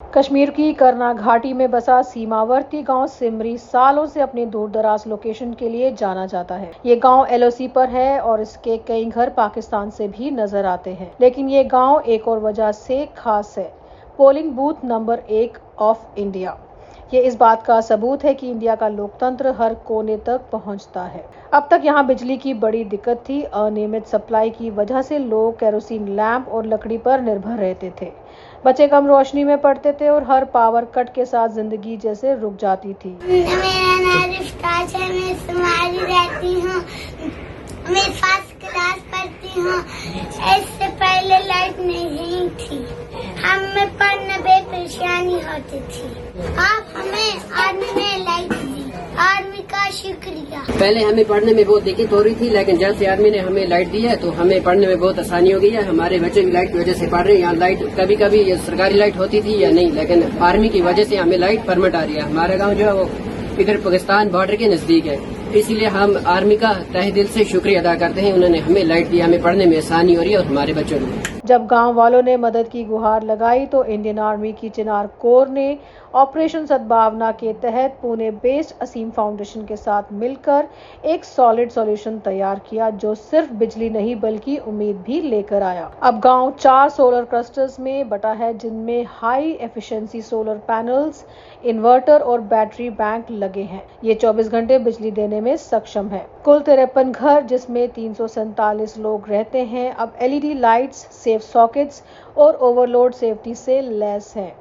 कश्मीर की करना घाटी में बसा सीमावर्ती गांव सिमरी सालों से अपनी दूरदराज लोकेशन के लिए जाना जाता है। ये गांव एलओसी पर है और इसके कई घर पाकिस्तान से भी नजर आते हैं, लेकिन ये गांव एक और वजह से खास है। Polling booth number 1 of India. ये इस बात का सबूत है कि इंडिया का लोकतंत्र हर कोने तक पहुंचता है। अब तक यहाँ बिजली की बड़ी दिक्कत थी। अनियमित सप्लाई की वजह से लोग केरोसिन लैंप और लकड़ी पर निर्भर रहते थे। बच्चे कम रोशनी में पढ़ते थे और हर पावर कट के साथ जिंदगी जैसे रुक जाती थी। मेरा नाम रिफ्ताज है, मैं सुमारी रहती हूँ, मैं फर्स्ट क्लास पढ़ती हूँ। इससे पहले लाइट नहीं थी, हमें पढ़ने में परेशानी होती थी। अब हमें आर्मी ने लाइट दी, आर्मी का शुक्रिया। पहले हमें पढ़ने में बहुत दिक्कत हो रही थी, लेकिन जब से आर्मी ने हमें लाइट दी है तो हमें पढ़ने में बहुत आसानी हो गई है। हमारे बच्चे भी लाइट की वजह से पढ़ रहे हैं। यहाँ लाइट कभी कभी ये सरकारी लाइट होती थी या नहीं, लेकिन आर्मी की वजह से हमें लाइट परमिट आ रही है। हमारा गाँव जो है वो इधर पाकिस्तान बॉर्डर के नजदीक है, इसीलिए हम आर्मी का तहे दिल से शुक्रिया अदा करते हैं। उन्होंने हमें लाइट दी, हमें पढ़ने में आसानी हो रही है और हमारे बच्चों को। जब गांव वालों ने मदद की गुहार लगाई तो इंडियन आर्मी की चिनार कोर ने ऑपरेशन सद्भावना के तहत पुणे बेस्ड असीम फाउंडेशन के साथ मिलकर एक सॉलिड सॉल्यूशन तैयार किया, जो सिर्फ बिजली नहीं बल्कि उम्मीद भी लेकर आया। अब गांव 4 सोलर क्लस्टर्स में बटा है, जिनमें high efficiency solar panels, inverter और बैटरी बैंक लगे हैं। ये 24 घंटे बिजली देने में सक्षम है। कुल 53 घर, जिसमें 347 लोग रहते हैं, अब एलईडी लाइट्स, सेफ सॉकेट्स और ओवरलोड सेफ्टी से लैस हैं।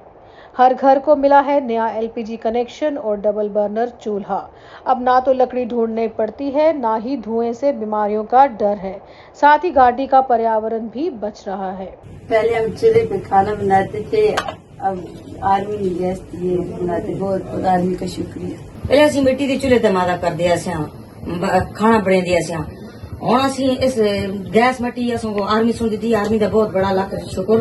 हर घर को मिला है नया एलपीजी कनेक्शन और डबल बर्नर चूल्हा। अब ना तो लकड़ी ढूंढनी पड़ती है, ना ही धुएं से बीमारियों का डर है। साथ ही घाटी का पर्यावरण भी बच रहा है। पहले हम चूल्हे पे खाना बनाते थे, अब आर्मी ने गैस दिए बनाते। बहुत आर्मी का शुक्रिया। पहले असं मिट्टी के चूल्हे ते मादा करदे खाना बनेंदे हुण असीं इस गैस मट्टी असों आर्मी सुन दी। आर्मी का बहुत बड़ा लख शुक्र,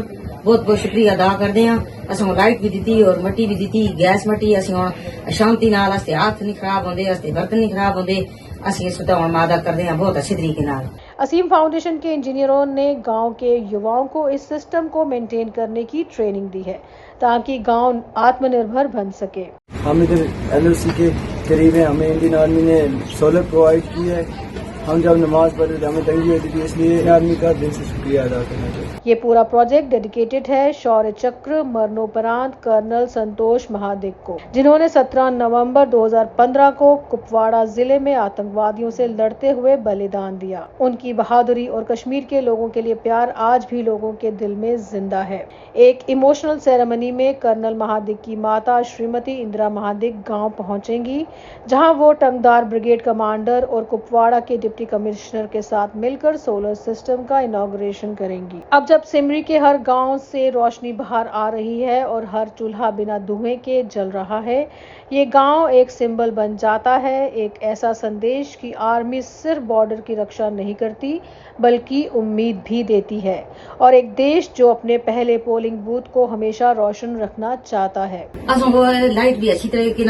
बहुत बहुत शुक्रिया अदा करते हैं। असों लाइट भी दी और मट्टी भी दी, गैस मट्टी। असं हुण शांति नाल हस्ते हाथ नहीं खराब होंदे, हस्ते बर्तन नहीं खराब होंदे। असं इस हुण मादा करते हैं बहुत अच्छे तरीके नाल। असीम फाउंडेशन के इंजीनियरों ने गांव के युवाओं को इस सिस्टम को मेंटेन करने की ट्रेनिंग दी है, ताकि गांव आत्मनिर्भर बन सके। हम इधर एलओसी के करीब है, हमें इंडियन आर्मी ने सोलर प्रोवाइड की है। हम जब नमाज पढ़ते थे हमें तंगी होती थी, इसलिए आर्मी का दिल से शुक्रिया अदा करना चाहिए। ये पूरा प्रोजेक्ट डेडिकेटेड है शौर्य चक्र मरणोपरांत कर्नल संतोष महादिक को, जिन्होंने 17 नवंबर 2015 को कुपवाड़ा जिले में आतंकवादियों से लड़ते हुए बलिदान दिया। उनकी बहादुरी और कश्मीर के लोगों के लिए प्यार आज भी लोगों के दिल में जिंदा है। एक इमोशनल सेरेमनी में कर्नल महादिक की माता श्रीमती इंदिरा महादिक गांव पहुंचेंगी, जहां वो टंगदार ब्रिगेड कमांडर और कुपवाड़ा के डिप्टी कमिश्नर के साथ मिलकर सोलर सिस्टम का इनॉग्रेशन करेंगी। अब जब सिमरी के हर गांव से रोशनी बाहर आ रही है और हर चूल्हा बिना धुएं के जल रहा है, ये गांव एक सिंबल बन जाता है, एक ऐसा संदेश कि आर्मी सिर्फ बॉर्डर की रक्षा नहीं करती बल्कि उम्मीद भी देती है, और एक देश जो अपने पहले पोलिंग बूथ को हमेशा रोशन रखना चाहता है। लाइट भी अच्छी तरीके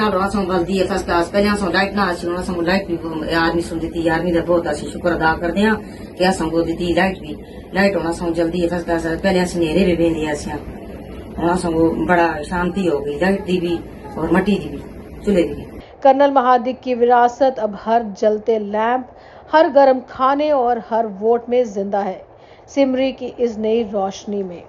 बल्दी है, फर्स्ट क्लास। पहले लाइट ना अच्छी लाइट भी आर्मी सुन दी। आर्मी का बहुत अच्छी शुक्र अदा करते हैं कि असों दी लाइट होना सो जल्दी है, फर्स्ट क्लास। पहले असं नेरे भी बेंदे हूँ बड़ा शांति हो गई, लाइट दी भी और मट्टी दी भी, चूल्हे दी भी। कर्नल महादिक की विरासत अब हर जलते लैंप, हर गर्म खाने और हर वोट में जिंदा है, सिमरी की इस नई रोशनी में।